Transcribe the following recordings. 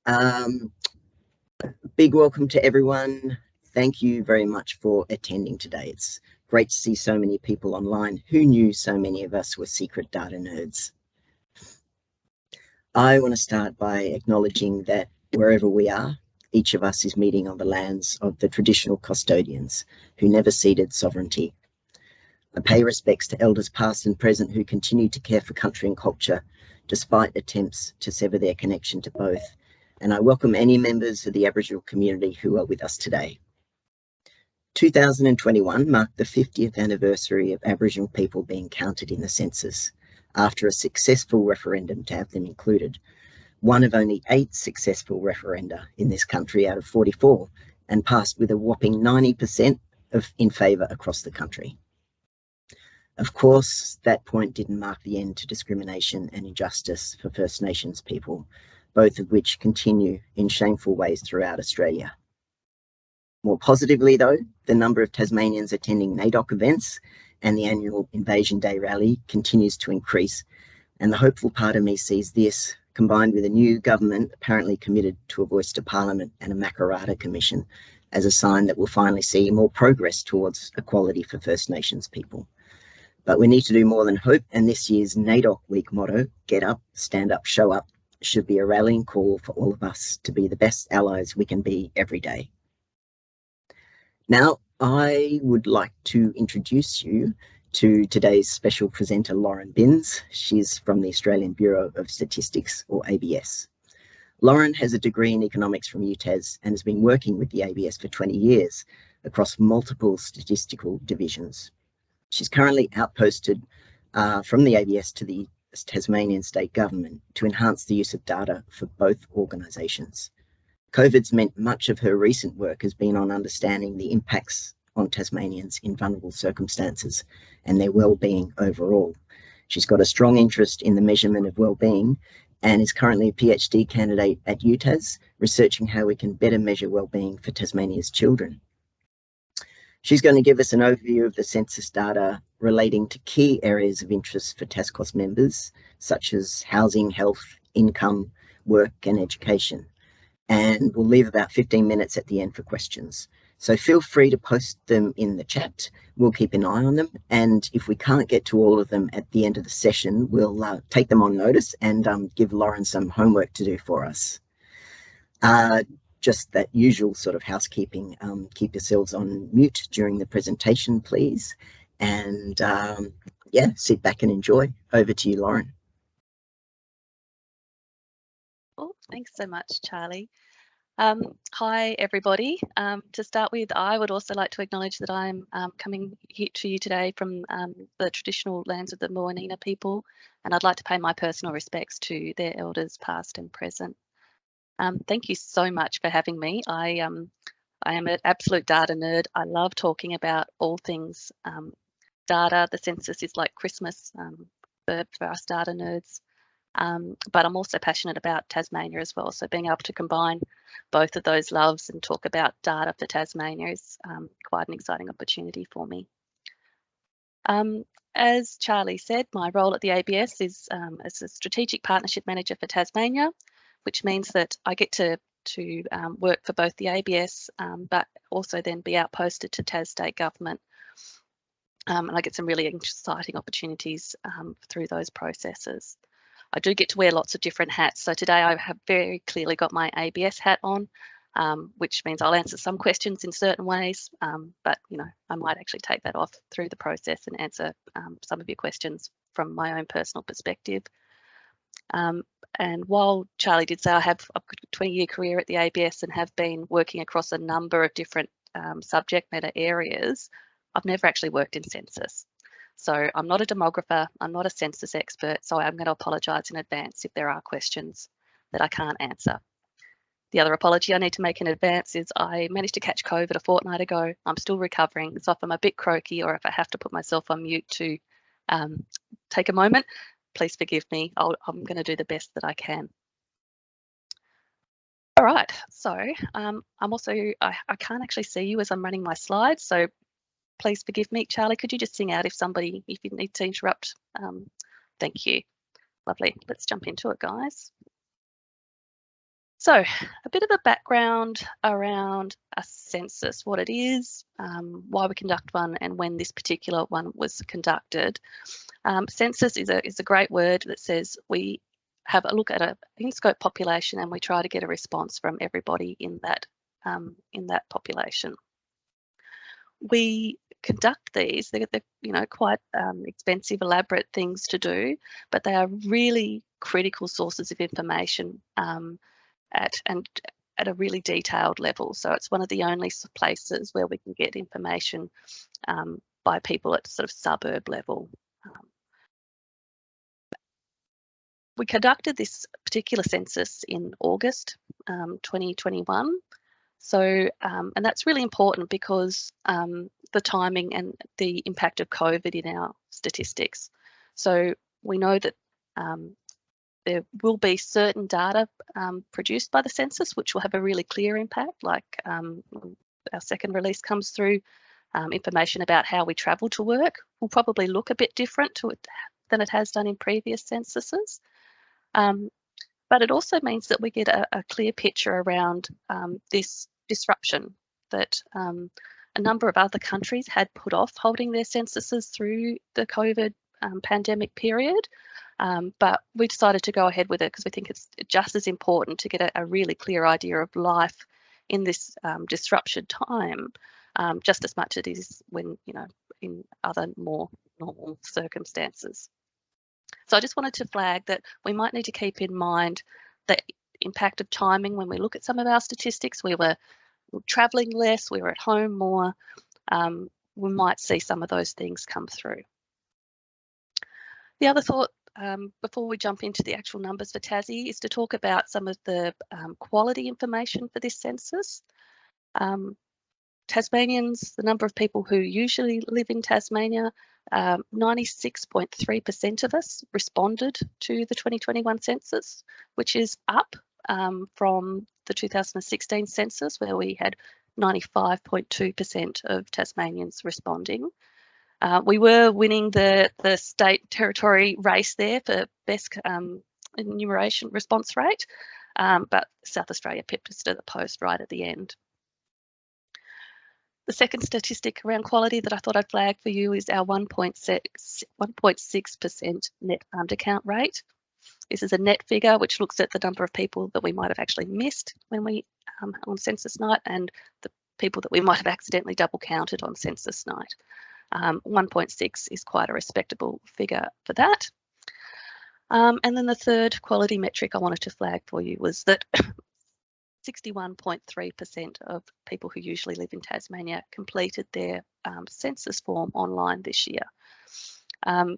Um, Big welcome to everyone. Thank you very much for attending today. It's great to see so many people online. Who knew so many of us were secret data nerds? I want to start by acknowledging that wherever we are, each of us is meeting on the lands of the traditional custodians who never ceded sovereignty. I pay respects to elders past and present who continue to care for country and culture despite attempts to sever their connection to both. And I welcome any members of the Aboriginal community who are with us today. 2021 marked the 50th anniversary of Aboriginal people being counted in the census after a successful referendum to have them included, one of only 8 successful referenda in this country out of 44, and passed with a whopping 90% in favour across the country. Of course, that point didn't mark the end to discrimination and injustice for First Nations people, both of which continue in shameful ways throughout Australia. More positively, though, the number of Tasmanians attending NAIDOC events and the annual Invasion Day rally continues to increase, and the hopeful part of me sees this, combined with a new government apparently committed to a voice to Parliament and a Makarrata Commission, as a sign that we'll finally see more progress towards equality for First Nations people. But we need to do more than hope, and this year's NAIDOC Week motto, Get Up, Stand Up, Show Up, should be a rallying call for all of us to be the best allies we can be every day. Now, I would like to introduce you to today's special presenter, Lauren Binns. She's from the Australian Bureau of Statistics, or ABS. Lauren has a degree in economics from UTAS and has been working with the ABS for 20 years across multiple statistical divisions. She's currently outposted from the ABS to the Tasmanian state government to enhance the use of data for both organisations. COVID's meant much of her recent work has been on understanding the impacts on Tasmanians in vulnerable circumstances and their well-being overall. She's got a strong interest in the measurement of well-being and is currently a PhD candidate at UTAS, researching how we can better measure well-being for Tasmania's children. She's going to give us an overview of the census data relating to key areas of interest for TASCOS members, such as housing, health, income, work and education. And we'll leave about 15 minutes at the end for questions. So feel free to post them in the chat. We'll keep an eye on them. And if we can't get to all of them at the end of the session, we'll take them on notice and give Lauren some homework to do for us. Just that usual sort of housekeeping. Keep yourselves on mute during the presentation, please. And yeah, sit back and enjoy. Over to you, Lauren. Oh, thanks so much, Charlie. Hi, everybody. To start with, I would also like to acknowledge that I'm coming here to you today from the traditional lands of the Moanina people, and I'd like to pay my personal respects to their elders past and present. Thank you so much for having me. I am an absolute data nerd. I love talking about all things data. The census is like Christmas for us data nerds. But I'm also passionate about Tasmania as well. So being able to combine both of those loves and talk about data for Tasmania is quite an exciting opportunity for me. As Charlie said, my role at the ABS is as a strategic partnership manager for Tasmania, which means that I get to work for both the ABS, but also then be outposted to Tas State Government. And I get some really exciting opportunities through those processes. I do get to wear lots of different hats. So today I have very clearly got my ABS hat on, which means I'll answer some questions in certain ways, but you know, I might actually take that off through the process and answer some of your questions from my own personal perspective. And while Charlie did say I have a 20-year career at the ABS and have been working across a number of different subject matter areas, I've never actually worked in census. So I'm not a demographer, I'm not a census expert, so I'm going to apologise in advance if there are questions that I can't answer. The other apology I need to make in advance is I managed to catch COVID a fortnight ago. I'm still recovering, so if I'm a bit croaky or if I have to put myself on mute to take a moment, please forgive me. I'm going to do the best that I can. All right, so I can't actually see you as I'm running my slides, so please forgive me. Charlie, could you just sing out if you need to interrupt? Thank you. Lovely. Let's jump into it, guys. So a bit of a background around a census, what it is, why we conduct one, and when this particular one was conducted. Census is a great word that says we have a look at an in-scope population and we try to get a response from everybody in that population. We conduct these, they're quite expensive, elaborate things to do, but they are really critical sources of information at a really detailed level. So it's one of the only places where we can get information by people at sort of suburb level. We conducted this particular census in August 2021. So, and that's really important because the timing and the impact of COVID in our statistics. So we know that there will be certain data produced by the census which will have a really clear impact, like our second release comes through, information about how we travel to work will probably look a bit different to it than it has done in previous censuses. But it also means that we get a clear picture around this disruption that a number of other countries had put off holding their censuses through the COVID pandemic period. But we decided to go ahead with it because we think it's just as important to get a really clear idea of life in this disruption time, just as much as it is when, in other more normal circumstances. So I just wanted to flag that we might need to keep in mind the impact of timing when we look at some of our statistics. We were travelling less, we were at home more. We might see some of those things come through. The other thought before we jump into the actual numbers for Tassie is to talk about some of the quality information for this census. Tasmanians, the number of people who usually live in Tasmania, 96.3% of us responded to the 2021 census, which is up from the 2016 census where we had 95.2% of Tasmanians responding. We were winning the state territory race there for best enumeration response rate, but South Australia pipped us to the post right at the end. The second statistic around quality that I thought I'd flag for you is our 1.6% net undercount rate. This is a net figure which looks at the number of people that we might have actually missed when we on census night and the people that we might have accidentally double counted on census night. 1.6 is quite a respectable figure for that. And then the third quality metric I wanted to flag for you was that 61.3% of people who usually live in Tasmania completed their census form online this year.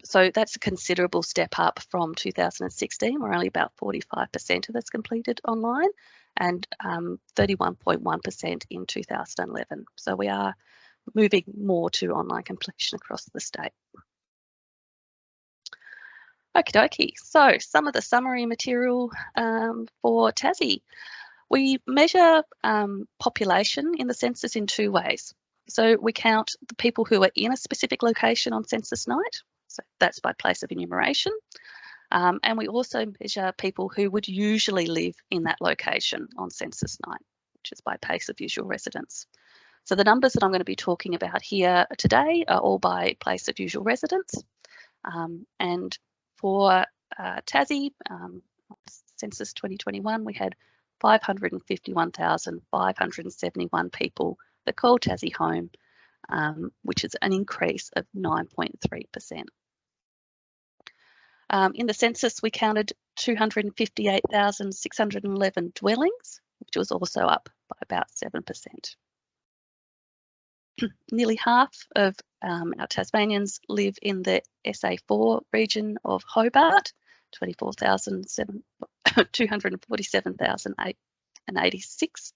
So that's a considerable step up from 2016, where only about 45% of us completed online, and 31.1% in 2011. So we are moving more to online completion across the state. Okie dokie, so some of the summary material for Tassie. We measure population in the census in two ways. So we count the people who are in a specific location on census night, so that's by place of enumeration, and we also measure people who would usually live in that location on census night, which is by place of usual residence. So the numbers that I'm going to be talking about here today are all by place of usual residence, and for Tassie, census 2021, we had 551,571 people that called Tassie home, which is an increase of 9.3%. In the census, we counted 258,611 dwellings, which was also up by about 7%. Nearly half of our Tasmanians live in the SA4 region of Hobart, 247,886.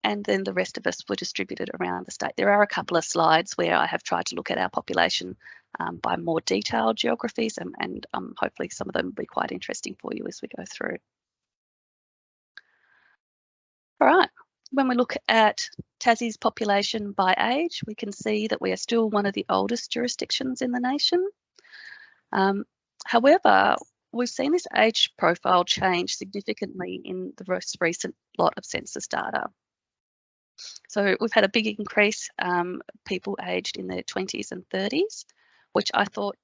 And then the rest of us were distributed around the state. There are a couple of slides where I have tried to look at our population by more detailed geographies, and hopefully some of them will be quite interesting for you as we go through. All right, when we look at Tassie's population by age, we can see that we are still one of the oldest jurisdictions in the nation. However, we've seen this age profile change significantly in the most recent lot of census data. So we've had a big increase, people aged in their 20s and 30s, which I thought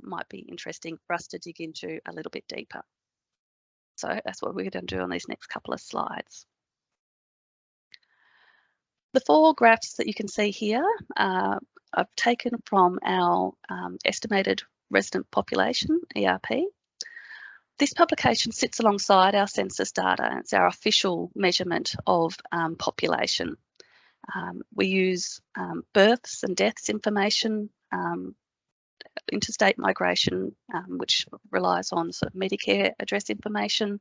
might be interesting for us to dig into a little bit deeper. So that's what we're going to do on these next couple of slides. The 4 graphs that you can see here I've taken from our estimated resident population, ERP. This publication sits alongside our census data. It's our official measurement of population. We use births and deaths information, interstate migration, which relies on sort of Medicare address information,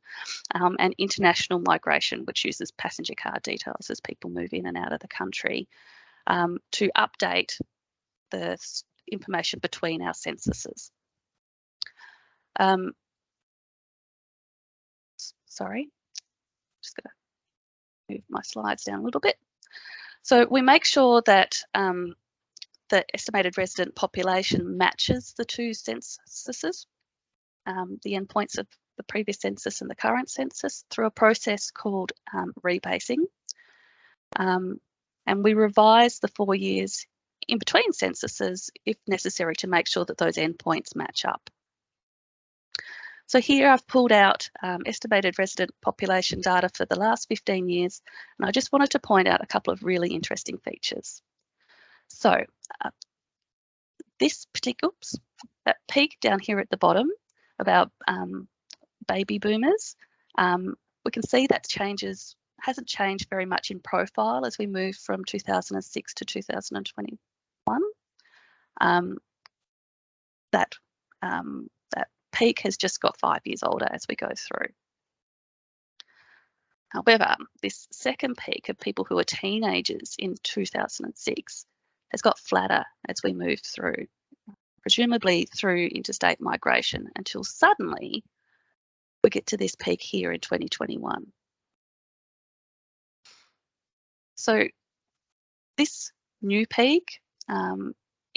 and international migration, which uses passenger card details as people move in and out of the country, to update the information between our censuses. Sorry, just going to move my slides down a little bit. So we make sure that the estimated resident population matches the 2 censuses, the endpoints of the previous census and the current census, through a process called rebasing. And we revise the 4 years in between censuses if necessary to make sure that those endpoints match up. So here I've pulled out estimated resident population data for the last 15 years, and I just wanted to point out a couple of really interesting features. So this particular, that peak down here at the bottom of our baby boomers, we can see that hasn't changed very much in profile as we move from 2006 to 2021. That peak has just got 5 years older as we go through. However, this second peak of people who are teenagers in 2006 has got flatter as we move through, presumably through interstate migration, until suddenly we get to this peak here in 2021. So this new peak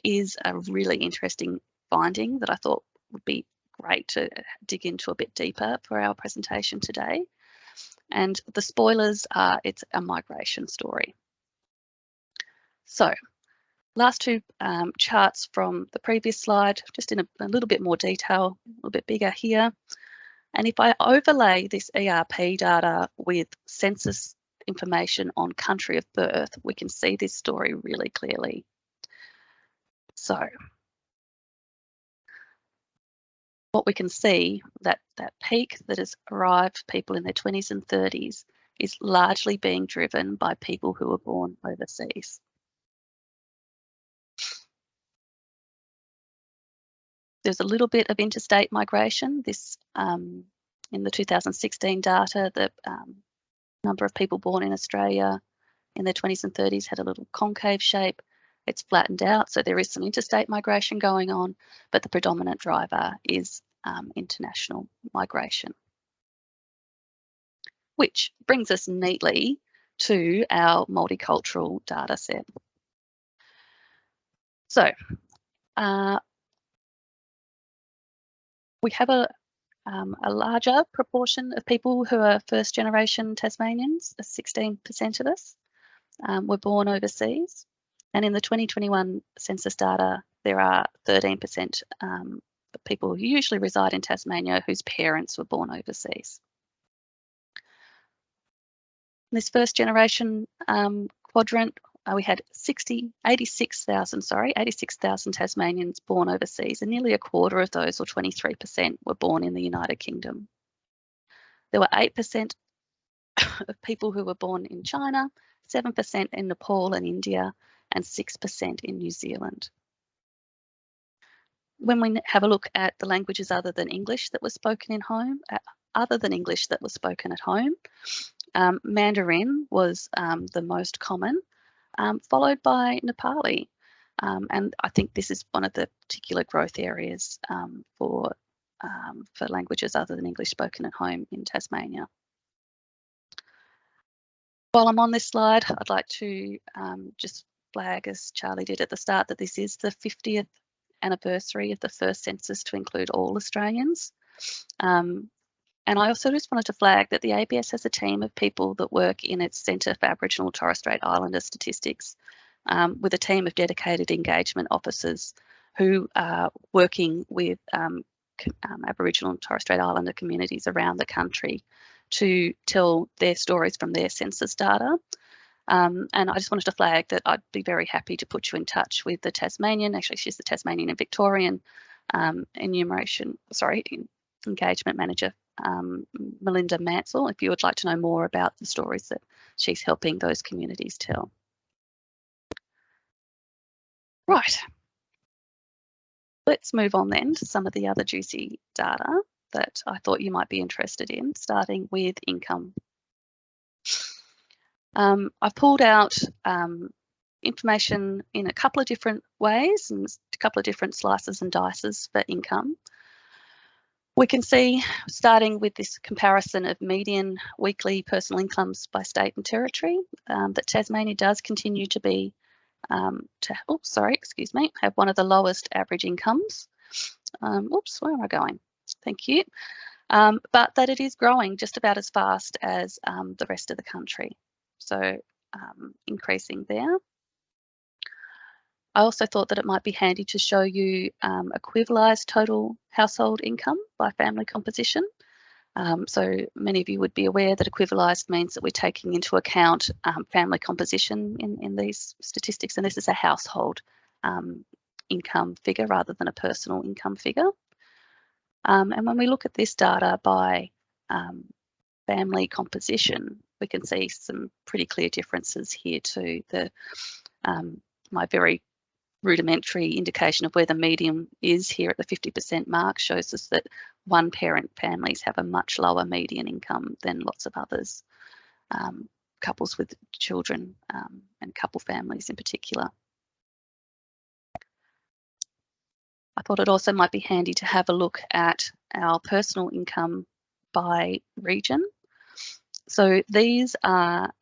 is a really interesting finding that I thought would be great to dig into a bit deeper for our presentation today. And the spoilers are it's a migration story. So last 2 charts from the previous slide, just in a little bit more detail, a little bit bigger here. And if I overlay this ERP data with census information on country of birth, we can see this story really clearly. So what we can see, that peak that has arrived people in their 20s and 30s is largely being driven by people who were born overseas. There's a little bit of interstate migration. This in the 2016 data, the number of people born in Australia in their 20s and 30s had a little concave shape. It's flattened out, so there is some interstate migration going on, but the predominant driver is international migration. Which brings us neatly to our multicultural data set. So we have a larger proportion of people who are first generation Tasmanians, 16% of us were born overseas. And in the 2021 census data, there are 13% of people who usually reside in Tasmania whose parents were born overseas. In this first generation quadrant, we had 86,000 Tasmanians born overseas, and nearly a quarter of those, or 23%, were born in the United Kingdom. There were 8% of people who were born in China, 7% in Nepal and India, and 6% in New Zealand. When we have a look at the languages other than English that were spoken at home, Mandarin was the most common, followed by Nepali. And I think this is one of the particular growth areas for languages other than English spoken at home in Tasmania. While I'm on this slide, I'd like to just flag, as Charlie did at the start, that this is the 50th anniversary of the first census to include all Australians. And I also just wanted to flag that the ABS has a team of people that work in its Centre for Aboriginal and Torres Strait Islander Statistics, with a team of dedicated engagement officers who are working with Aboriginal and Torres Strait Islander communities around the country to tell their stories from their census data. And I just wanted to flag that I'd be very happy to put you in touch with the Tasmanian, actually she's the Tasmanian and Victorian engagement manager, Melinda Mansell, if you would like to know more about the stories that she's helping those communities tell. Right, let's move on then to some of the other juicy data that I thought you might be interested in, starting with income. I've pulled out information in a couple of different ways and a couple of different slices and dices for income. We can see, starting with this comparison of median weekly personal incomes by state and territory, that Tasmania does continue to be, have one of the lowest average incomes. Where am I going? Thank you. But that it is growing just about as fast as the rest of the country. So increasing there. I also thought that it might be handy to show you equivalised total household income by family composition. So many of you would be aware that equivalised means that we're taking into account family composition in these statistics, and this is a household income figure rather than a personal income figure. And when we look at this data by family composition, we can see some pretty clear differences here too. My very rudimentary indication of where the median is here at the 50% mark shows us that one parent families have a much lower median income than lots of others, couples with children and couple families in particular. I thought it also might be handy to have a look at our personal income by region. So these are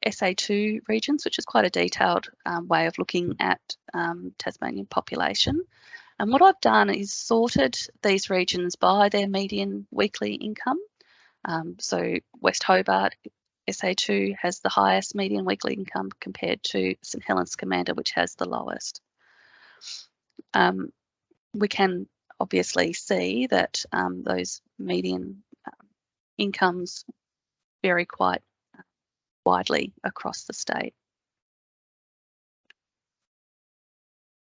SA2 regions, which is quite a detailed way of looking at Tasmanian population. And what I've done is sorted these regions by their median weekly income. So West Hobart, SA2, has the highest median weekly income compared to St Helens Scamander, which has the lowest. We can obviously see that those median incomes vary quite widely across the state.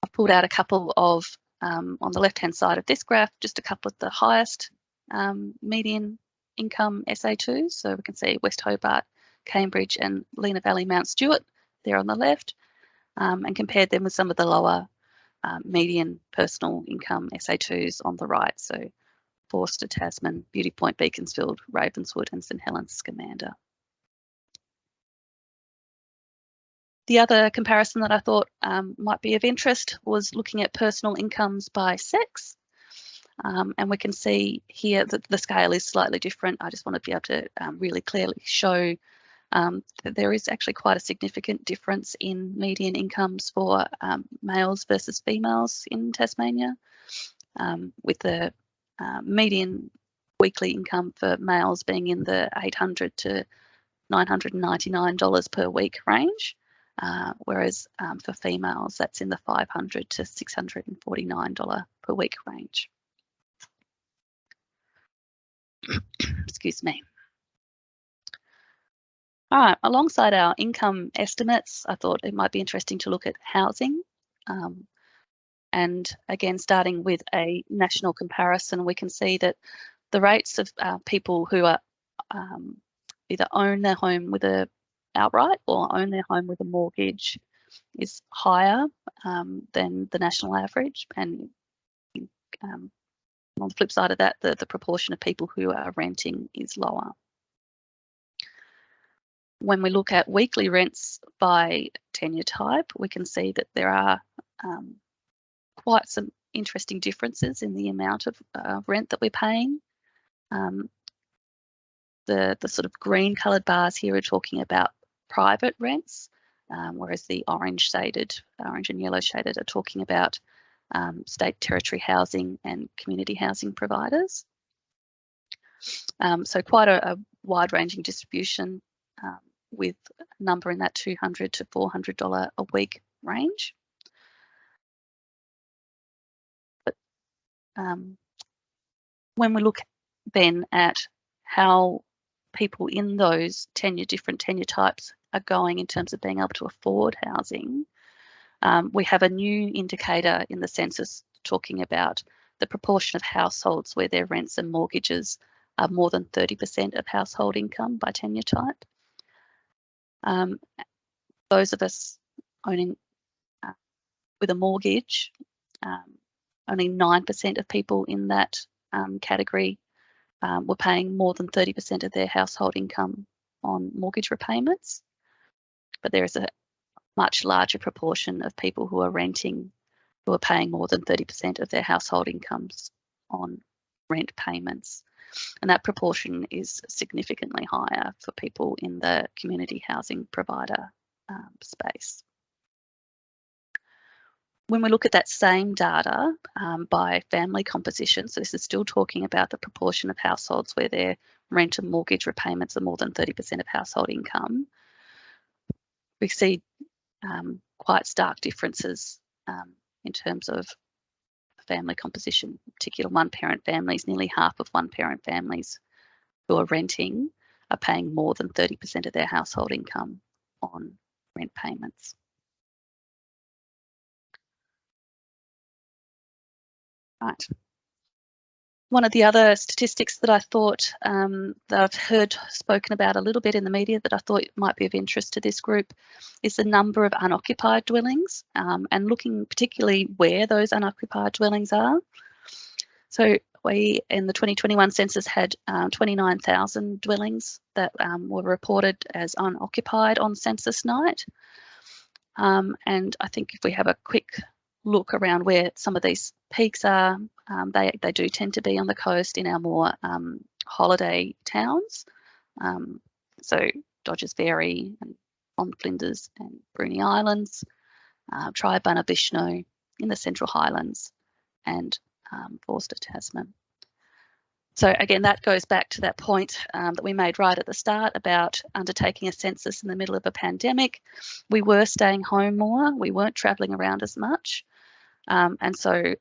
I've pulled out a couple of, on the left-hand side of this graph, just a couple of the highest median income SA2s. So we can see West Hobart, Cambridge and Lena Valley, Mount Stewart there on the left, and compared them with some of the lower median personal income SA2s on the right. So Forster, Tasman, Beauty Point, Beaconsfield, Ravenswood and St Helens Scamander. The other comparison that I thought might be of interest was looking at personal incomes by sex. And we can see here that the scale is slightly different. I just want to be able to really clearly show that there is actually quite a significant difference in median incomes for males versus females in Tasmania, with the median weekly income for males being in the $800 to $999 per week range. Whereas for females, that's in the $500 to $649 per week range. Excuse me. All right, alongside our income estimates, I thought it might be interesting to look at housing. And again, starting with a national comparison, we can see that the rates of people who are either own their home with a outright or own their home with a mortgage is higher than the national average, and on the flip side of that, the proportion of people who are renting is lower. When we look at weekly rents by tenure type, we can see that there are quite some interesting differences in the amount of rent that we're paying. The sort of green coloured bars here are talking about private rents, whereas the orange and yellow shaded are talking about state territory housing and community housing providers. So quite a wide-ranging distribution with a number in that $200 to $400 a week range. But when we look then at how people in those different tenure types are going in terms of being able to afford housing, we have a new indicator in the census talking about the proportion of households where their rents and mortgages are more than 30% of household income by tenure type. Those of us owning with a mortgage, only 9% of people in that category were paying more than 30% of their household income on mortgage repayments. But there is a much larger proportion of people who are renting who are paying more than 30% of their household incomes on rent payments. And that proportion is significantly higher for people in the community housing provider space. When we look at that same data by family composition, so this is still talking about the proportion of households where their rent and mortgage repayments are more than 30% of household income, we see quite stark differences in terms of family composition, in particular one-parent families. Nearly half of one-parent families who are renting are paying more than 30% of their household income on rent payments. Right. One of the other statistics that I thought that I've heard spoken about a little bit in the media that I thought might be of interest to this group is the number of unoccupied dwellings and looking particularly where those unoccupied dwellings are. So we in the 2021 census had 29,000 dwellings that were reported as unoccupied on census night. And I think if we have a quick look around where some of these peaks are, they do tend to be on the coast in our more holiday towns. So Dodgers Ferry and on Flinders and Bruny Islands, Tri-Bunna-Bishno in the Central Highlands and Forster, Tasman. So again, that goes back to that point that we made right at the start about undertaking a census in the middle of a pandemic. We were staying home more, we weren't travelling around as much. And so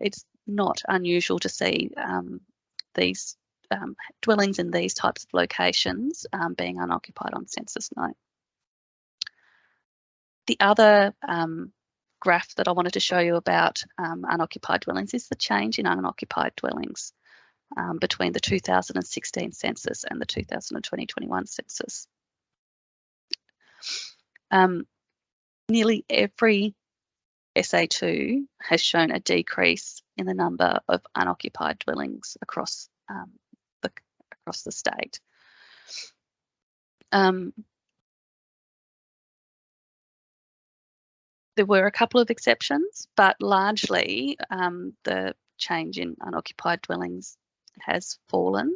it's not unusual to see these dwellings in these types of locations being unoccupied on census night. The other graph that I wanted to show you about unoccupied dwellings is the change in unoccupied dwellings between the 2016 census and the 2020-21 census. Nearly every SA2 has shown a decrease in the number of unoccupied dwellings across the state. There were a couple of exceptions, but largely the change in unoccupied dwellings has fallen.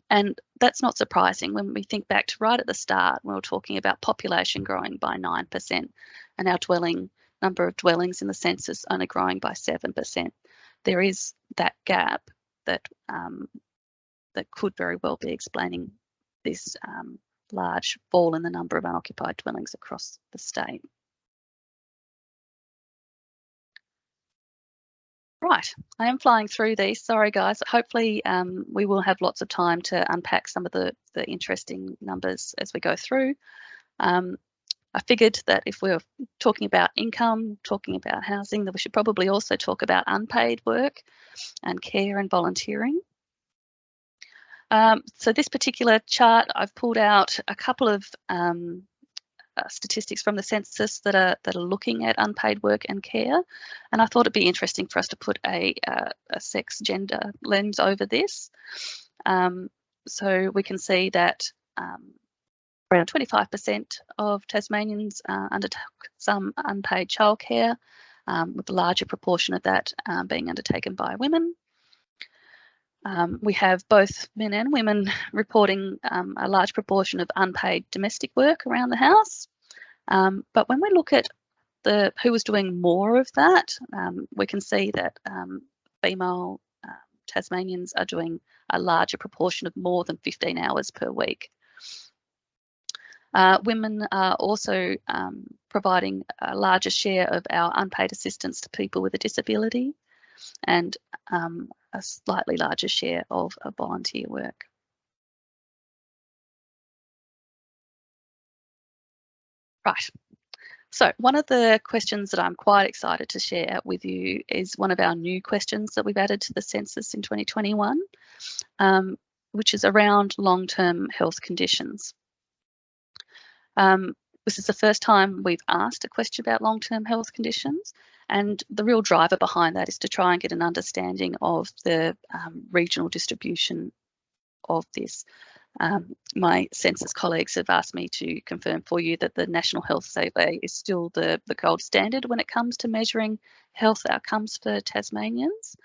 And that's not surprising when we think back to right at the start, we were talking about population growing by 9% and our number of dwellings in the census only growing by 7%. There is that gap that that could very well be explaining this large fall in the number of unoccupied dwellings across the state. Right, I am flying through these. Sorry, guys. Hopefully we will have lots of time to unpack some of the interesting numbers as we go through. I figured that if we're talking about income, talking about housing, that we should probably also talk about unpaid work and care and volunteering. So this particular chart, I've pulled out a couple of statistics from the census that are looking at unpaid work and care, and I thought it'd be interesting for us to put a sex gender lens over this. So we can see that around 25% of Tasmanians undertook some unpaid childcare, with a larger proportion of that being undertaken by women. We have both men and women reporting a large proportion of unpaid domestic work around the house. But when we look at who was doing more of that, we can see that female Tasmanians are doing a larger proportion of more than 15 hours per week. Women are also providing a larger share of our unpaid assistance to people with a disability, and a slightly larger share of volunteer work. Right. So one of the questions that I'm quite excited to share with you is one of our new questions that we've added to the census in 2021, which is around long-term health conditions. This is the first time we've asked a question about long-term health conditions, and the real driver behind that is to try and get an understanding of the regional distribution of this. My census colleagues have asked me to confirm for you that the National Health Survey is still the gold standard when it comes to measuring health outcomes for Tasmanians,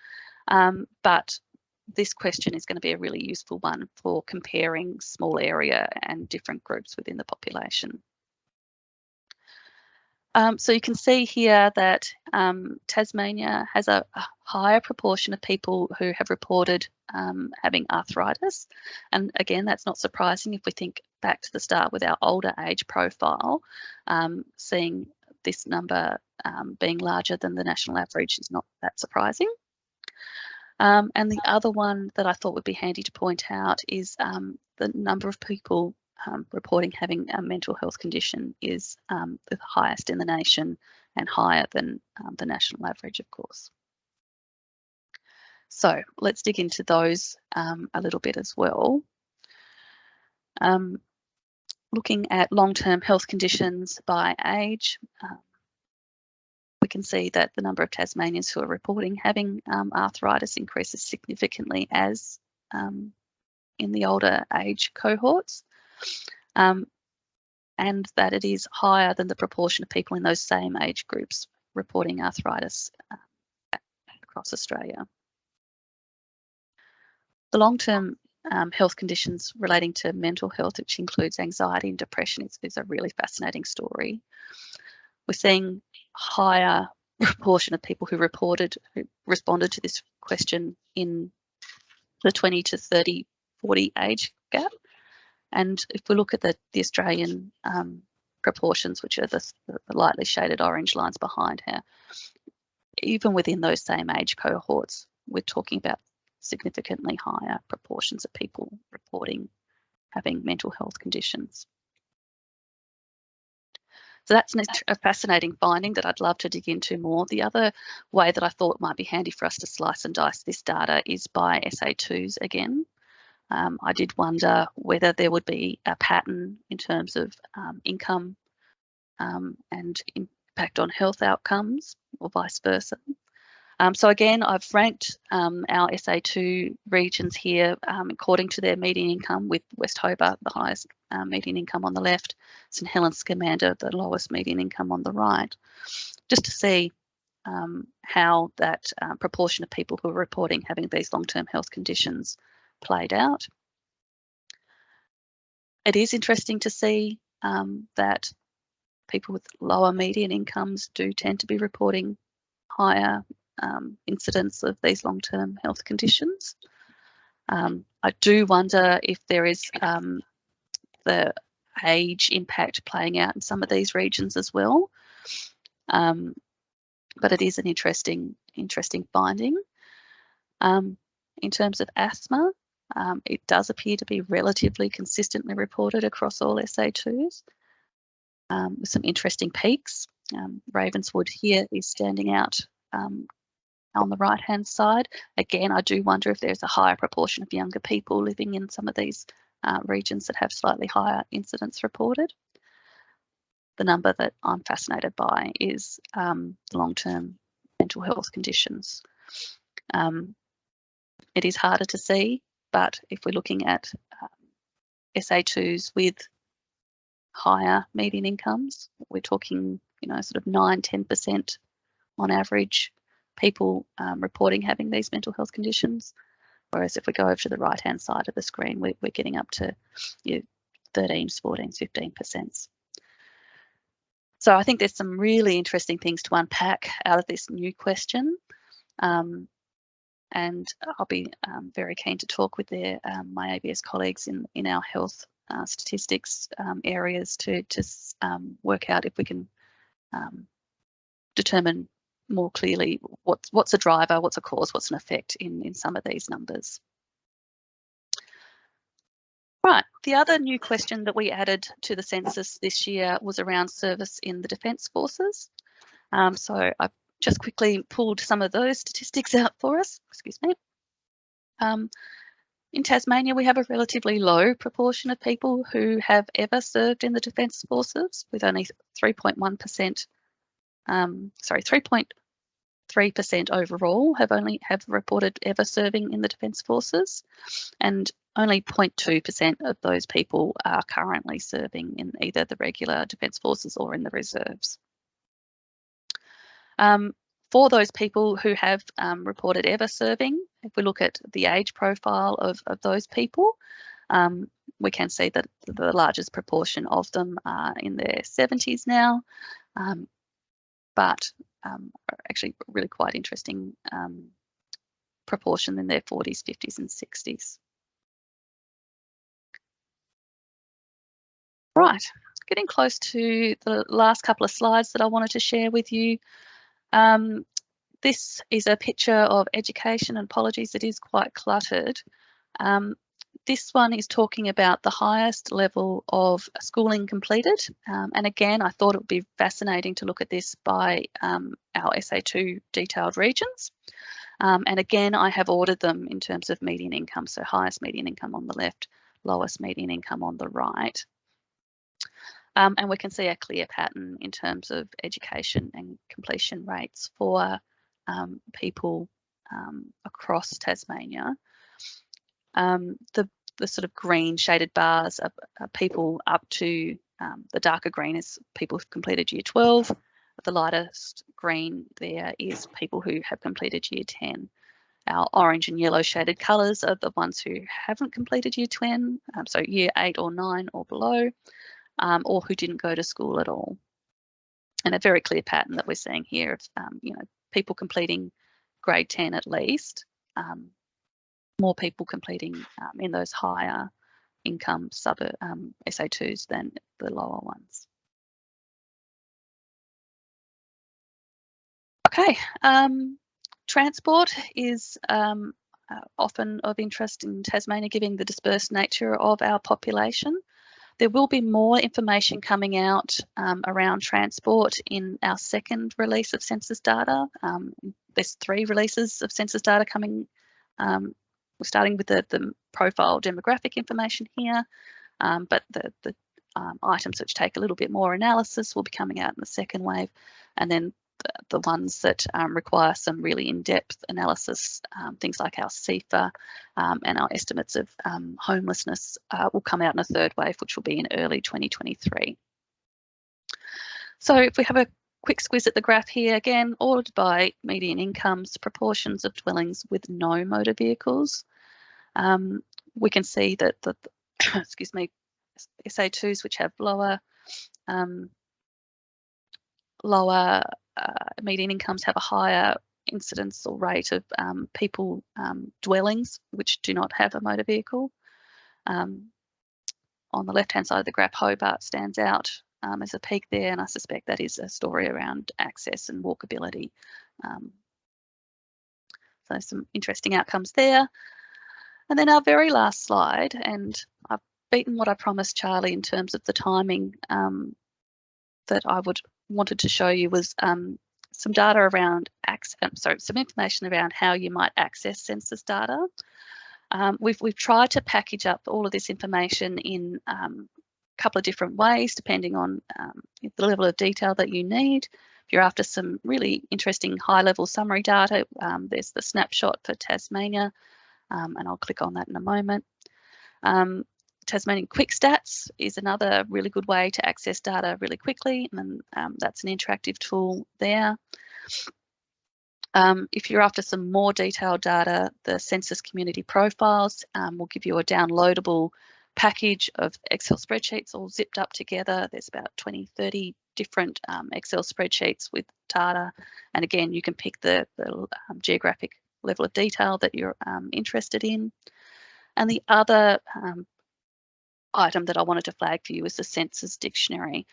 but this question is going to be a really useful one for comparing small area and different groups within the population. So you can see here that Tasmania has a higher proportion of people who have reported having arthritis. And again, that's not surprising if we think back to the start with our older age profile. Seeing this number being larger than the national average is not that surprising. And the other one that I thought would be handy to point out is the number of people reporting having a mental health condition is the highest in the nation and higher than the national average, of course. So let's dig into those a little bit as well. Looking at long-term health conditions by age, we can see that the number of Tasmanians who are reporting having arthritis increases significantly as in the older age cohorts, and that it is higher than the proportion of people in those same age groups reporting arthritis across Australia. The long-term health conditions relating to mental health, which includes anxiety and depression, is a really fascinating story. We're seeing higher proportion of people who responded to this question in the 20 to 30, 40 age gap. And if we look at the Australian proportions, which are the lightly shaded orange lines behind here, even within those same age cohorts, we're talking about significantly higher proportions of people reporting having mental health conditions. So that's a fascinating finding that I'd love to dig into more. The other way that I thought might be handy for us to slice and dice this data is by SA2s again. I did wonder whether there would be a pattern in terms of income and impact on health outcomes, or vice versa. So again, I've ranked our SA2 regions here according to their median income, with West Hobart the highest median income on the left, St Helens Scamander the lowest median income on the right, just to see how that proportion of people who are reporting having these long-term health conditions played out. It is interesting to see that people with lower median incomes do tend to be reporting higher incidence of these long-term health conditions. I do wonder if there is the age impact playing out in some of these regions as well. But it is an interesting finding. In terms of asthma, it does appear to be relatively consistently reported across all SA2s, with some interesting peaks. Ravenswood here is standing out on the right-hand side. Again, I do wonder if there's a higher proportion of younger people living in some of these regions that have slightly higher incidence reported. The number that I'm fascinated by is long-term mental health conditions. It is harder to see, but if we're looking at SA2s with higher median incomes, we're talking, sort of 9–10% on average people reporting having these mental health conditions. Whereas if we go over to the right-hand side of the screen, we're getting up to 13s, 14s, 15%. So I think there's some really interesting things to unpack out of this new question. and I'll be very keen to talk with my ABS colleagues in our health statistics areas to work out if we can determine more clearly what's a driver, what's a cause, what's an effect in some of these numbers. Right, the other new question that we added to the census this year was around service in the Defence Forces. So I've just quickly pulled some of those statistics out for us, excuse me. In Tasmania, we have a relatively low proportion of people who have ever served in the Defence Forces, with only 3.1%, 3.3% overall have reported ever serving in the Defence Forces, and only 0.2% of those people are currently serving in either the regular Defence Forces or in the reserves. For those people who have reported ever serving, if we look at the age profile of those people, we can see that the largest proportion of them are in their 70s now, but actually really quite interesting proportion in their 40s, 50s and 60s. Right, getting close to the last couple of slides that I wanted to share with you. This is a picture of education, and apologies, it is quite cluttered. This one is talking about the highest level of schooling completed. And again, I thought it would be fascinating to look at this by our SA2 detailed regions. And again, I have ordered them in terms of median income. So highest median income on the left, lowest median income on the right. And we can see a clear pattern in terms of education and completion rates for people across Tasmania. The sort of green shaded bars are people up to, the darker green is people who've completed year 12. The lightest green there is people who have completed year 10. Our orange and yellow shaded colours are the ones who haven't completed year 10, so year 8 or 9 or below. Or who didn't go to school at all. And a very clear pattern that we're seeing here of, people completing grade 10 at least, more people completing in those higher income suburb SA2s than the lower ones. Okay, transport is often of interest in Tasmania, given the dispersed nature of our population. There will be more information coming out around transport in our second release of census data. There's 3 releases of census data coming. We're starting with the profile demographic information here, but the items which take a little bit more analysis will be coming out in the second wave, and then the ones that require some really in-depth analysis, things like our CEFA and our estimates of homelessness will come out in a third wave, which will be in early 2023. So if we have a quick squiz at the graph here, again, ordered by median incomes, proportions of dwellings with no motor vehicles, we can see that the excuse me, SA2s which have lower median incomes have a higher incidence or rate of people dwellings which do not have a motor vehicle. On the left-hand side of the graph, Hobart stands out as a peak there, and I suspect that is a story around access and walkability. So some interesting outcomes there. And then our very last slide, and I've beaten what I promised Charlie in terms of the timing that I wanted to show you, was some data around some information around how you might access census data. We've tried to package up all of this information in a couple of different ways, depending on the level of detail that you need. If you're after some really interesting high-level summary data, there's the snapshot for Tasmania, and I'll click on that in a moment. Tasmanian Quick Stats is another really good way to access data really quickly, and that's an interactive tool there. If you're after some more detailed data, the Census Community Profiles will give you a downloadable package of Excel spreadsheets all zipped up together. There's about 20, 30 different Excel spreadsheets with data, and again, you can pick the geographic level of detail that you're interested in. And the other item that I wanted to flag for you is the census dictionary.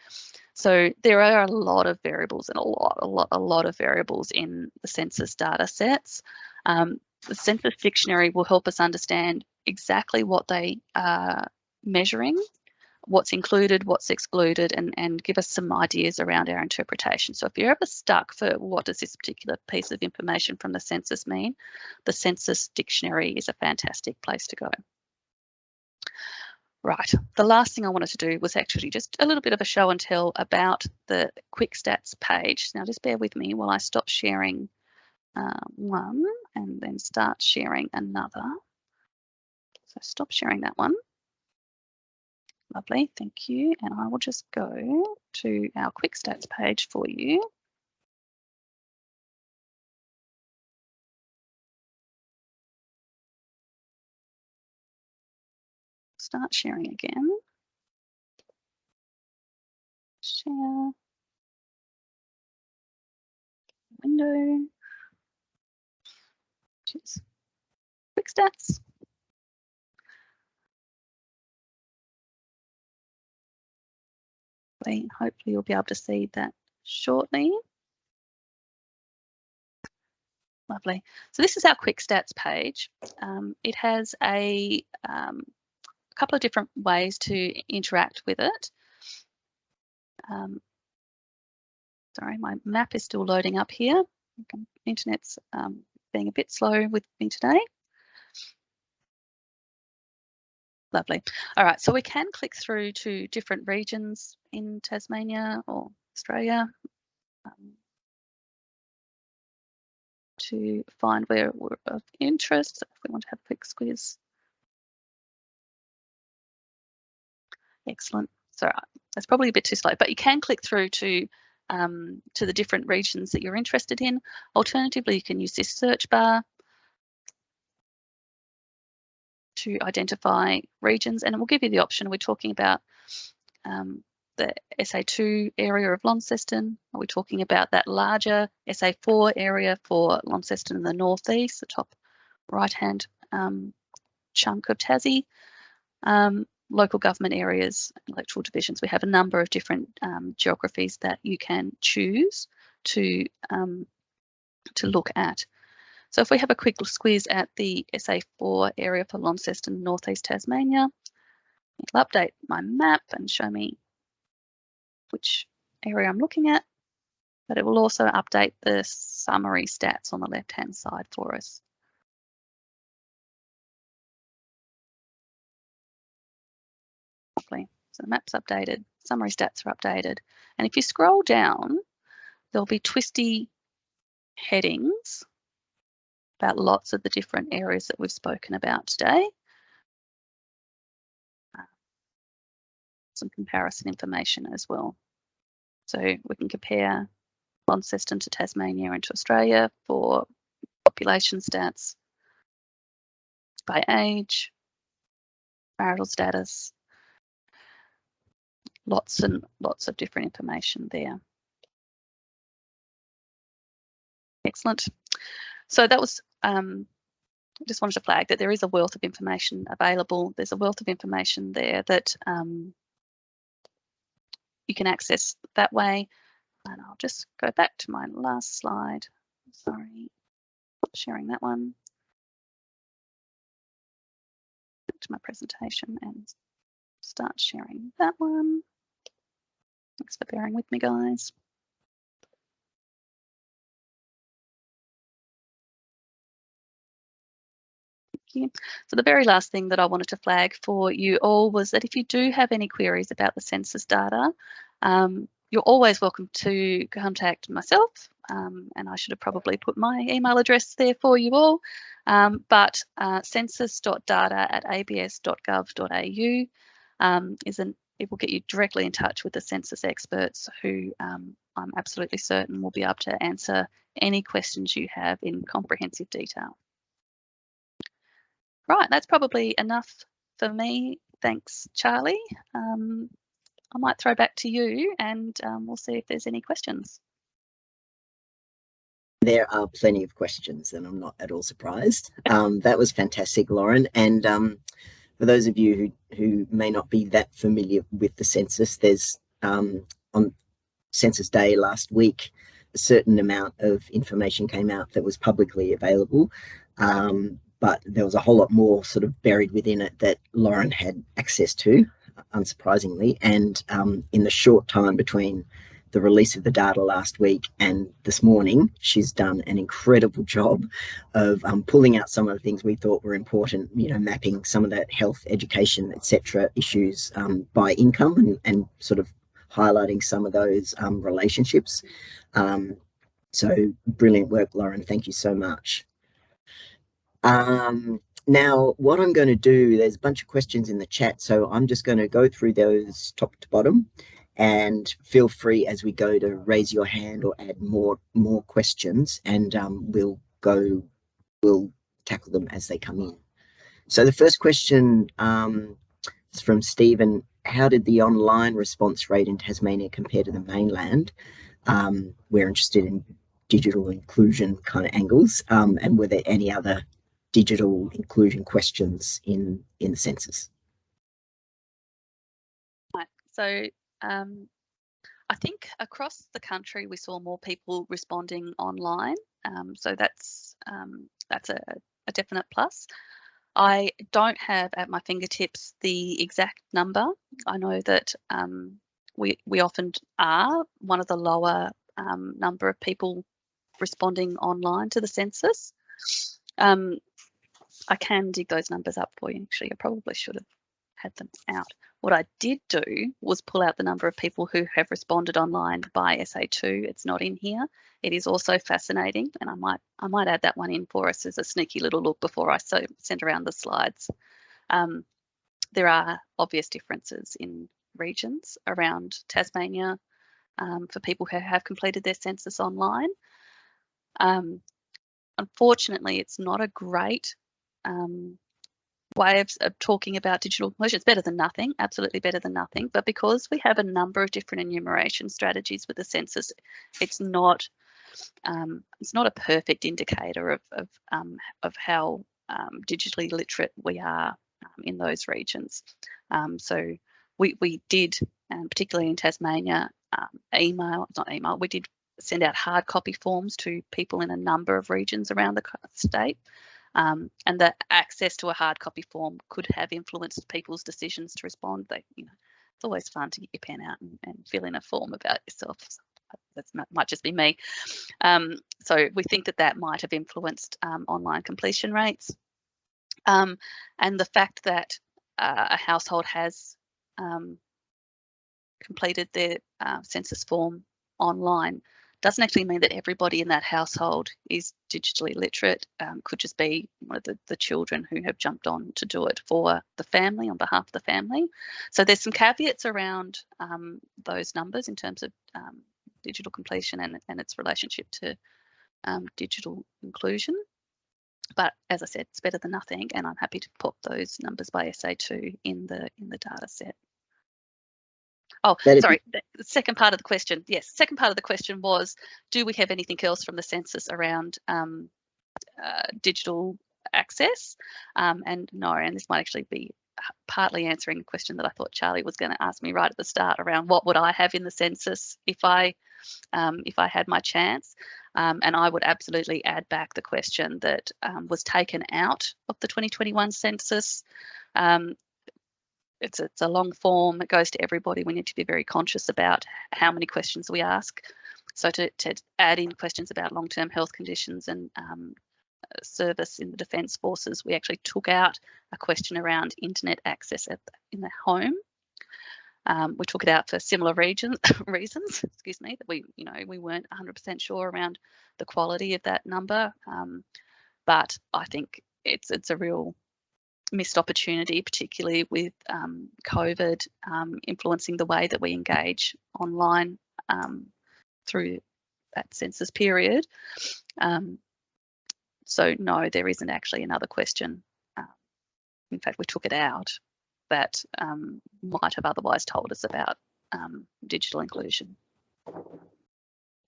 So there are a lot of variables and a lot of variables in the census data sets. The census dictionary will help us understand exactly what they are measuring, what's included, what's excluded, and give us some ideas around our interpretation. So if you're ever stuck for what does this particular piece of information from the census mean, the census dictionary is a fantastic place to go. Right, the last thing I wanted to do was actually just a little bit of a show and tell about the Quick Stats page. Now just bear with me while I stop sharing one and then start sharing another. So stop sharing that one. Lovely, thank you. And I will just go to our Quick Stats page for you. Start sharing again. Share. Window. Choose Quick Stats. Hopefully you'll be able to see that shortly. Lovely. So this is our Quick Stats page. It has a couple of different ways to interact with it. Sorry, my map is still loading up here. Internet's being a bit slow with me today. Lovely. All right, so we can click through to different regions in Tasmania or Australia to find where we're of interest. If we want to have a quick squeeze. Excellent. So that's probably a bit too slow, but you can click through to the different regions that you're interested in. Alternatively, you can use this search bar to identify regions, and it will give you the option. We're talking about the SA2 area of Launceston. Are we talking about that larger SA4 area for Launceston in the northeast, the top right-hand chunk of Tassie? Local government areas, electoral divisions. We have a number of different geographies that you can choose to look at. So if we have a quick squeeze at the SA4 area for Launceston, northeast Tasmania, it'll update my map and show me which area I'm looking at, but it will also update the summary stats on the left-hand side for us. Lovely. So the map's updated, summary stats are updated. And if you scroll down, there'll be twisty headings about lots of the different areas that we've spoken about today. Some comparison information as well. So we can compare Launceston to Tasmania and to Australia for population stats by age, marital status, lots and lots of different information there. Excellent. So that was, just wanted to flag that there is a wealth of information available. There's a wealth of information there that you can access that way. And I'll just go back to my last slide. Sorry, sharing that one. Back to my presentation and start sharing that one. Thanks for bearing with me, guys. You. So the very last thing that I wanted to flag for you all was that if you do have any queries about the census data, you're always welcome to contact myself, and I should have probably put my email address there for you all, but census.data@abs.gov.au it will get you directly in touch with the census experts who I'm absolutely certain will be able to answer any questions you have in comprehensive detail. Right, that's probably enough for me. Thanks, Charlie. I might throw back to you and we'll see if there's any questions. There are plenty of questions, and I'm not at all surprised. That was fantastic, Lauren. And for those of you who may not be that familiar with the census, there's on Census Day last week, a certain amount of information came out that was publicly available, but there was a whole lot more sort of buried within it that Lauren had access to, unsurprisingly. And in the short time between the release of the data last week and this morning, she's done an incredible job of pulling out some of the things we thought were important, mapping some of that health, education, etc. issues by income and sort of highlighting some of those relationships. So brilliant work, Lauren. Thank you so much. Now, what I'm going to do, there's a bunch of questions in the chat, so I'm just going to go through those top to bottom, and feel free as we go to raise your hand or add more questions, and we'll tackle them as they come in. So the first question is from Stephen. How did the online response rate in Tasmania compare to the mainland? We're interested in digital inclusion kind of angles, and were there any other digital inclusion questions in the census? Right. So I think across the country we saw more people responding online, so that's a definite plus. I don't have at my fingertips the exact number. I know that we often are one of the lower number of people responding online to the census. I can dig those numbers up for you. Actually, I probably should have had them out. What I did do was pull out the number of people who have responded online by SA2. It's not in here. It is also fascinating, and I might add that one in for us as a sneaky little look before I send around the slides. There are obvious differences in regions around Tasmania for people who have completed their census online. Unfortunately, it's not a great way of talking about digital inclusion. It's better than nothing, absolutely better than nothing. But because we have a number of different enumeration strategies with the census, it's not a perfect indicator of how digitally literate we are in those regions. So we did, particularly in Tasmania, we did send out hard copy forms to people in a number of regions around the state. And the access to a hard copy form could have influenced people's decisions to respond. It's always fun to get your pen out and fill in a form about yourself. That might just be me. So we think that might have influenced online completion rates. And the fact that a household has completed their census form online doesn't actually mean that everybody in that household is digitally literate. Could just be one of the children who have jumped on to do it for the family, on behalf of the family. So there's some caveats around those numbers in terms of digital completion and its relationship to digital inclusion. But as I said, it's better than nothing, and I'm happy to put those numbers by SA2 in the data set. Oh, sorry, the second part of the question. Yes, second part of the question was, do we have anything else from the census around digital access? And no, and this might actually be partly answering a question that I thought Charlie was going to ask me right at the start around what would I have in the census if I had my chance. And I would absolutely add back the question that was taken out of the 2021 census. It's a long form. It goes to everybody. We need to be very conscious about how many questions we ask. So to add in questions about long-term health conditions and service in the Defence Forces, we actually took out a question around internet access in the home. We took it out for similar reasons. Excuse me, that we weren't 100% sure around the quality of that number. But I think it's a real missed opportunity, particularly with COVID influencing the way that we engage online through that census period. So no, there isn't actually another question. In fact, we took it out that might have otherwise told us about digital inclusion.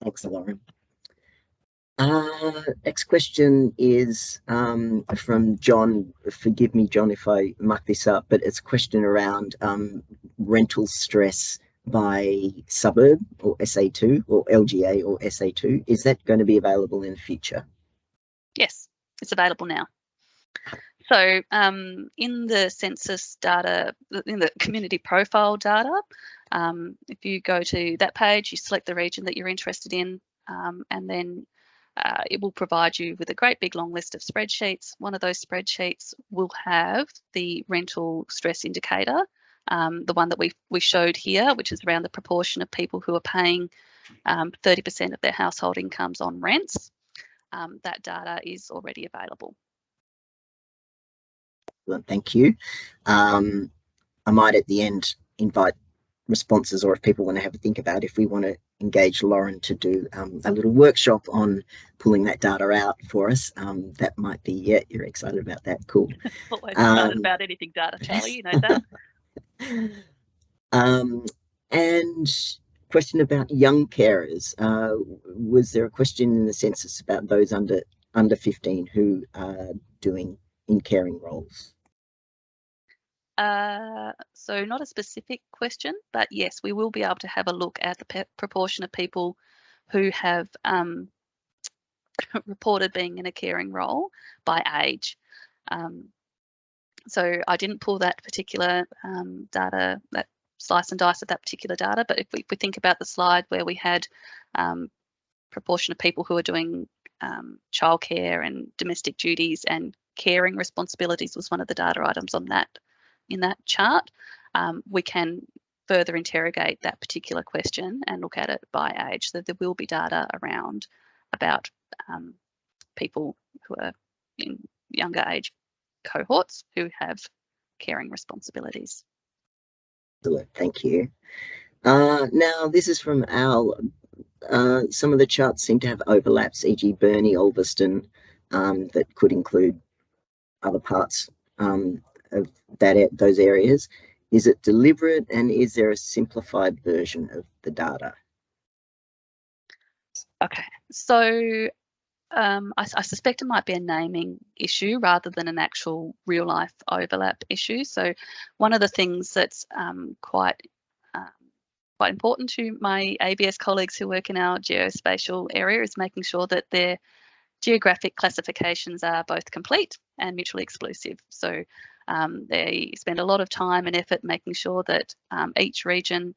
Thanks, Lauren. Next question is from John. Forgive me, John, if I muck this up, but it's a question around rental stress by suburb or SA2 or LGA or SA2. Is that going to be available in the future? Yes, it's available now. So in the census data, in the community profile data, if you go to that page, you select the region that you're interested in, and then it will provide you with a great big long list of spreadsheets. One of those spreadsheets will have the rental stress indicator, the one that we showed here, which is around the proportion of people who are paying 30% of their household incomes on rents. That data is already available. Well, thank you. I might at the end invite responses, or if people want to have a think about if we want to engage Lauren to do a little workshop on pulling that data out for us. That might be, yeah, you're excited about that. Cool. Always excited about anything data, Charlie, you know that. And question about young carers. Was there a question in the census about those under 15 who are doing in caring roles? So not a specific question, but yes, we will be able to have a look at the proportion of people who have reported being in a caring role by age. So I didn't pull that particular data, that slice and dice of that particular data, but if we think about the slide where we had proportion of people who are doing childcare and domestic duties and caring responsibilities was one of the data items on that in that chart, we can further interrogate that particular question and look at it by age. So there will be data around about people who are in younger age cohorts who have caring responsibilities. Thank you. Now this is from Al. Some of the charts seem to have overlaps, e.g. Burnie, Ulverston, that could include other parts of those areas. Is it deliberate, and is there a simplified version of the data? Okay, so I suspect it might be a naming issue rather than an actual real life overlap issue. So one of the things that's quite important to my ABS colleagues who work in our geospatial area is making sure that their geographic classifications are both complete and mutually exclusive. So they spend a lot of time and effort making sure that each region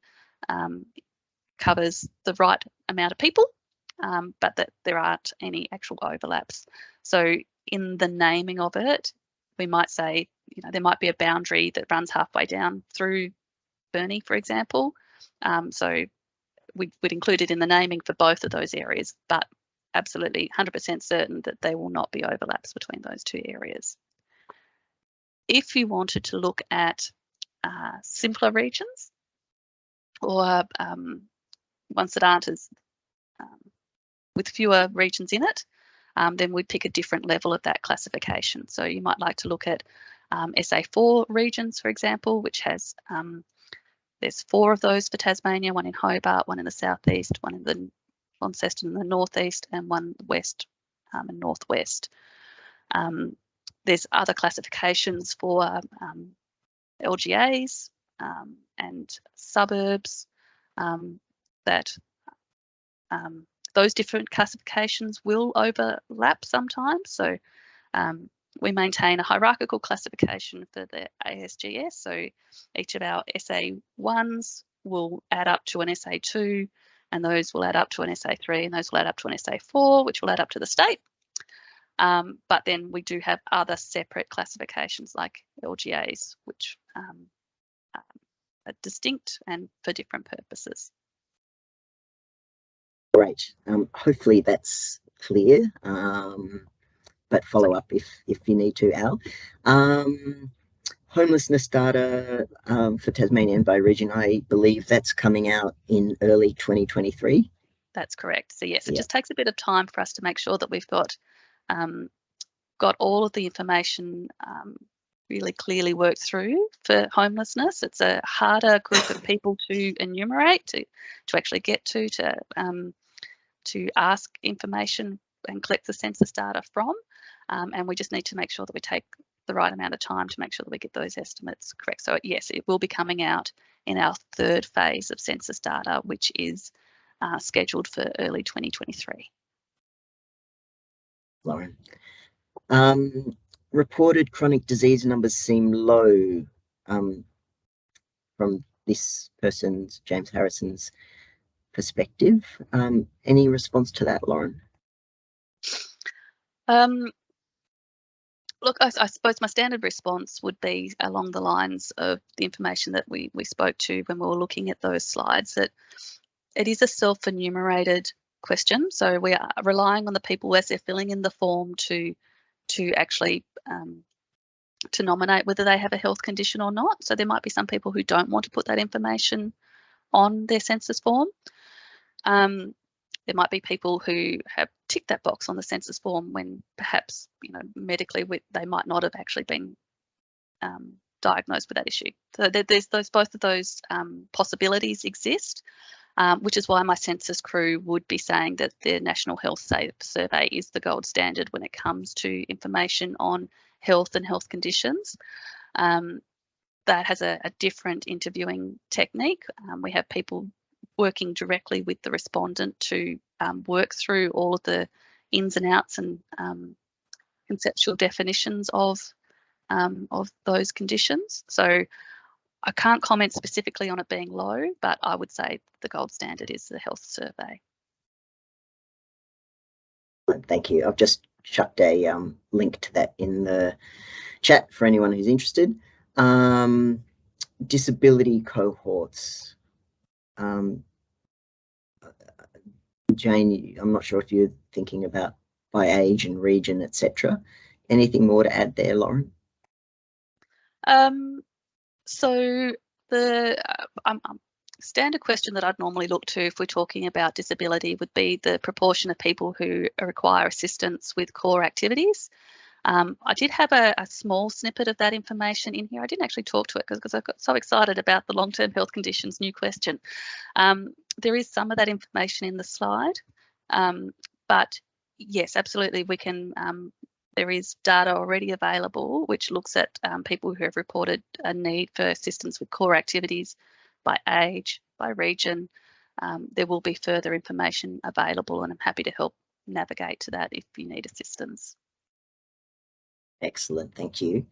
covers the right amount of people, but that there aren't any actual overlaps. So in the naming of it, we might say, you know, there might be a boundary that runs halfway down through Burnie, for example. So we'd include it in the naming for both of those areas, but absolutely 100% certain that there will not be overlaps between those two areas. If you wanted to look at simpler regions or ones that aren't as with fewer regions in it, then we'd pick a different level of that classification. So you might like to look at SA4 regions, for example, which has there's 4 of those for Tasmania, one in Hobart, one in the southeast, one in the Launceston in the northeast, and one west and northwest. There's other classifications for LGAs and suburbs that those different classifications will overlap sometimes. So we maintain a hierarchical classification for the ASGS. So each of our SA1s will add up to an SA2, and those will add up to an SA3, and those will add up to an SA4, which will add up to the state. But then we do have other separate classifications like LGAs, which are distinct and for different purposes. Great. Hopefully that's clear. But follow up if you need to, Al. Homelessness data for Tasmania and by region, I believe that's coming out in early 2023. That's correct. So yes, it just takes a bit of time for us to make sure that we've got all of the information really clearly worked through for homelessness. It's a harder group of people to enumerate, to actually get to ask information and collect the census data from, and we just need to make sure that we take the right amount of time to make sure that we get those estimates correct. So yes, it will be coming out in our third phase of census data, which is scheduled for early 2023. Lauren. Reported chronic disease numbers seem low from this person's, James Harrison's, perspective. Any response to that, Lauren? Look, I suppose my standard response would be along the lines of the information that we spoke to when we were looking at those slides, that it is a self-enumerated question. So we are relying on the people as they're filling in the form to actually to nominate whether they have a health condition or not. So there might be some people who don't want to put that information on their census form. There might be people who have ticked that box on the census form when perhaps, medically they might not have actually been diagnosed with that issue. So there's both of those possibilities exist, which is why my census crew would be saying that the National Health Survey is the gold standard when it comes to information on health and health conditions. That has a different interviewing technique. We have people working directly with the respondent to work through all of the ins and outs and conceptual definitions of those conditions. So I can't comment specifically on it being low, but I would say the gold standard is the health survey. Thank you. I've just chucked a link to that in the chat for anyone who's interested. Disability cohorts. Jane, I'm not sure if you're thinking about by age and region, etc. Anything more to add there, Lauren? So the standard question that I'd normally look to if we're talking about disability would be the proportion of people who require assistance with core activities. I did have a small snippet of that information in here. I didn't actually talk to it because I got so excited about the long-term health conditions new question. There is some of that information in the slide, but yes, absolutely, we can. There is data already available which looks at people who have reported a need for assistance with core activities by age, by region. There will be further information available, and I'm happy to help navigate to that if you need assistance. Excellent, thank you.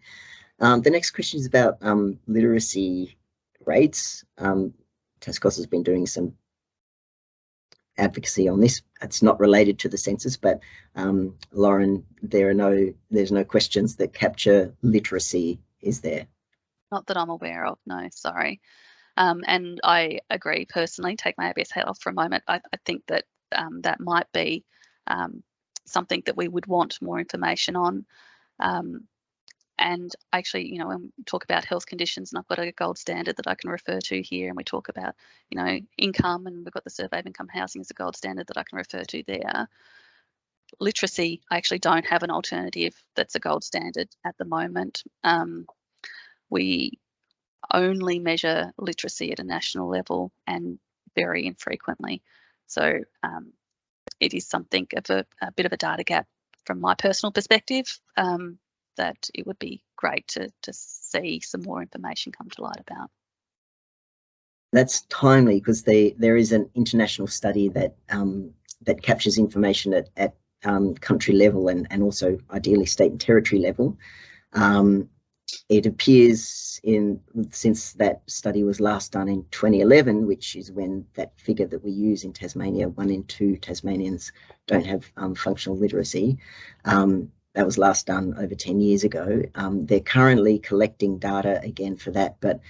The next question is about literacy rates. TASCOS has been doing some advocacy on this. It's not related to the census, but Lauren, there's no questions that capture literacy, is there? Not that I'm aware of, no, sorry. And I agree personally, take my ABS hat off for a moment. I think that that might be something that we would want more information on. And actually, when we talk about health conditions, and I've got a gold standard that I can refer to here, and we talk about, income, and we've got the survey of income housing as a gold standard that I can refer to there. Literacy, I actually don't have an alternative that's a gold standard at the moment. We only measure literacy at a national level and very infrequently. So it is something of a bit of a data gap from my personal perspective. That it would be great to see some more information come to light about. That's timely because there is an international study that that captures information at country level and also ideally state and territory level. It appears since that study was last done in 2011, which is when that figure that we use in Tasmania, 1 in 2 Tasmanians don't have functional literacy. That was last done over 10 years ago. They're currently collecting data again for that, but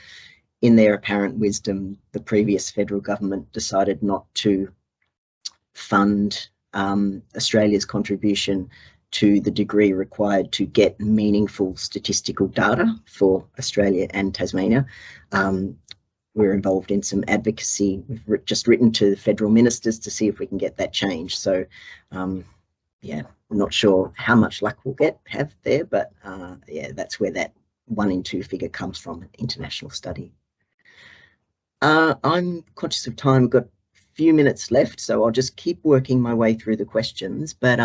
in their apparent wisdom, the previous federal government decided not to fund Australia's contribution to the degree required to get meaningful statistical data for Australia and Tasmania. We're involved in some advocacy. We've just written to the federal ministers to see if we can get that changed. So, yeah, I'm not sure how much luck we'll have there, but yeah, that's where that 1 in 2 figure comes from, an international study. I'm conscious of time. We've got few minutes left, so I'll just keep working my way through the questions. But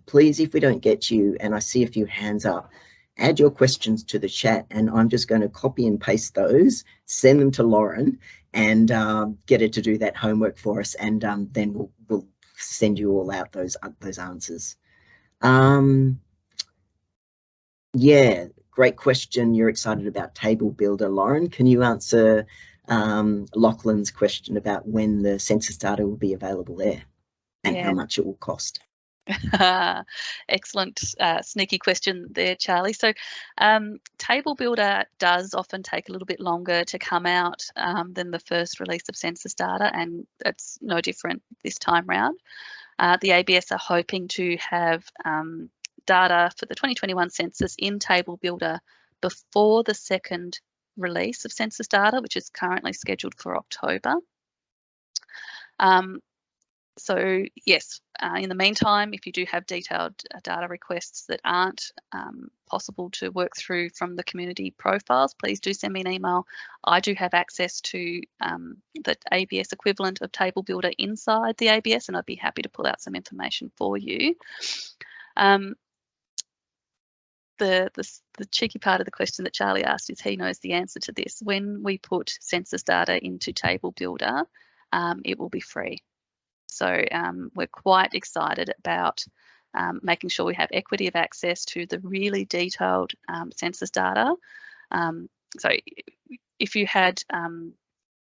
please, if we don't get you, and I see a few hands up, add your questions to the chat, and I'm just going to copy and paste those, send them to Lauren, and get her to do that homework for us, and then we'll send you all out those answers. Yeah, great question. You're excited about Table Builder, Lauren. Can you answer Lachlan's question about when the census data will be available there and how much it will cost? Excellent, sneaky question there, Charlie. So Table Builder does often take a little bit longer to come out than the first release of census data, and it's no different this time round. The ABS are hoping to have data for the 2021 census in Table Builder before the second release of census data, which is currently scheduled for October. So yes, in the meantime, if you do have detailed data requests that aren't possible to work through from the community profiles, please do send me an email. I do have access to the ABS equivalent of Table Builder inside the ABS, and I'd be happy to pull out some information for you. The cheeky part of the question that Charlie asked is he knows the answer to this. When we put census data into Table Builder, it will be free. So we're quite excited about making sure we have equity of access to the really detailed census data. So if you had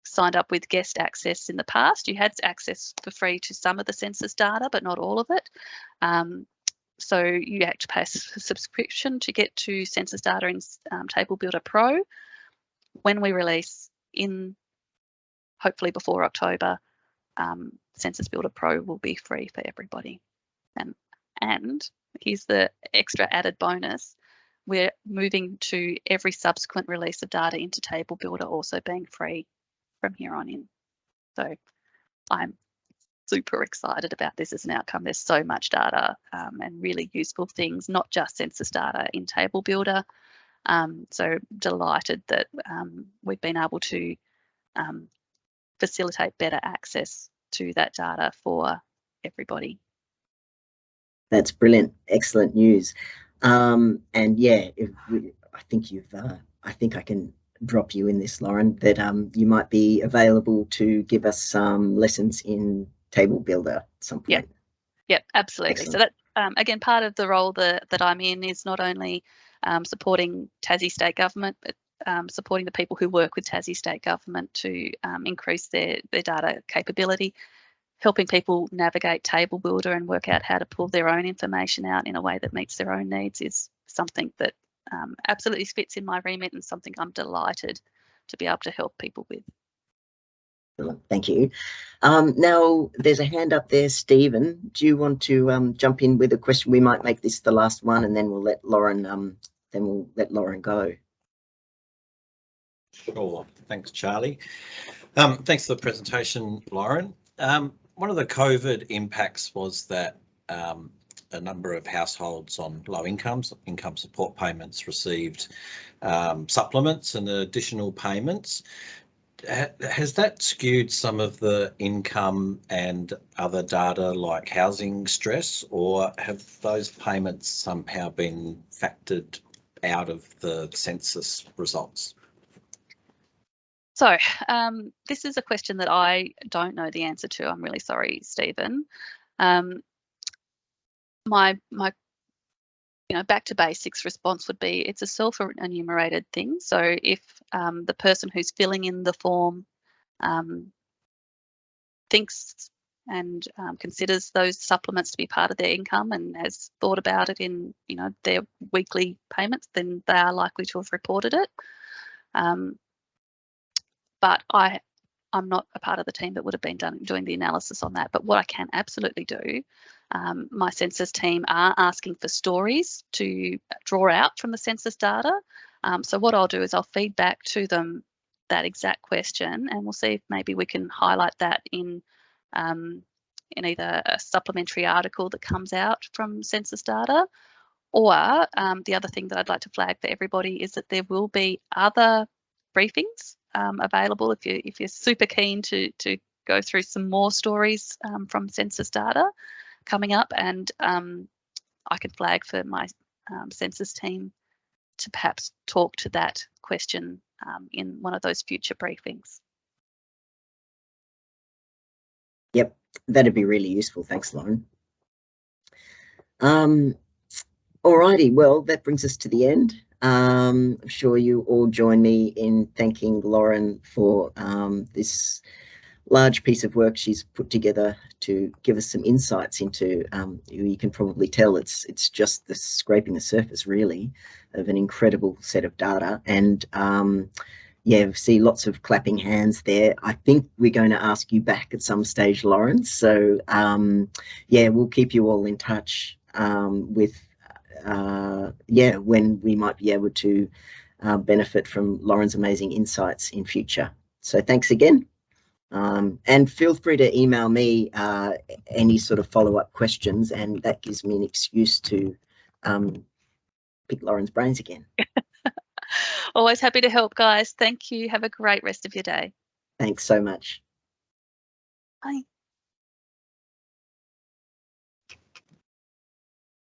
signed up with guest access in the past, you had access for free to some of the census data, but not all of it. So you have to pay a subscription to get to census data in Table Builder Pro. When we release in, hopefully before October, Census Builder Pro will be free for everybody. And here's the extra added bonus. We're moving to every subsequent release of data into Table Builder also being free from here on in. So I'm super excited about this as an outcome. There's so much data and really useful things, not just census data in Table Builder. So delighted that we've been able to facilitate better access to that data for everybody. That's brilliant, excellent news. And yeah, I think I can drop you in this, Lauren, that you might be available to give us some lessons in Table Builder at some point. Yep, absolutely. Excellent. So that again, part of the role that I'm in is not only supporting Tassie State Government, but supporting the people who work with Tassie State Government to increase their data capability, helping people navigate Table Builder and work out how to pull their own information out in a way that meets their own needs is something that absolutely fits in my remit and something I'm delighted to be able to help people with. Thank you. Now there's a hand up there, Stephen. Do you want to jump in with a question? We might make this the last one, and then we'll let Lauren go. Sure. Thanks, Charlie. Thanks for the presentation, Lauren. One of the COVID impacts was that a number of households on low income support payments received supplements and additional payments. Has that skewed some of the income and other data like housing stress, or have those payments somehow been factored out of the census results? So this is a question that I don't know the answer to. I'm really sorry, Stephen. My back to basics response would be it's a self-enumerated thing. So if the person who's filling in the form thinks and considers those supplements to be part of their income and has thought about it in their weekly payments, then they are likely to have reported it. But I'm not a part of the team that would have been doing the analysis on that. But what I can absolutely do, my census team are asking for stories to draw out from the census data. So what I'll do is I'll feed back to them that exact question, and we'll see if maybe we can highlight that in either a supplementary article that comes out from census data, or the other thing that I'd like to flag for everybody is that there will be other briefings available if you're super keen to go through some more stories from census data coming up, and I can flag for my census team to perhaps talk to that question in one of those future briefings. Yep, that'd be really useful. Thanks, Lauren. Alrighty, well, that brings us to the end. I'm sure you all join me in thanking Lauren for this large piece of work she's put together to give us some insights into, you can probably tell it's just scraping the surface, really, of an incredible set of data. And yeah, we see lots of clapping hands there. I think we're going to ask you back at some stage, Lauren. So yeah, we'll keep you all in touch with yeah, when we might be able to benefit from Lauren's amazing insights in future. So thanks again. And feel free to email me any sort of follow-up questions, and that gives me an excuse to pick Lauren's brains again. Always happy to help, guys. Thank you. Have a great rest of your day. Thanks so much. Bye.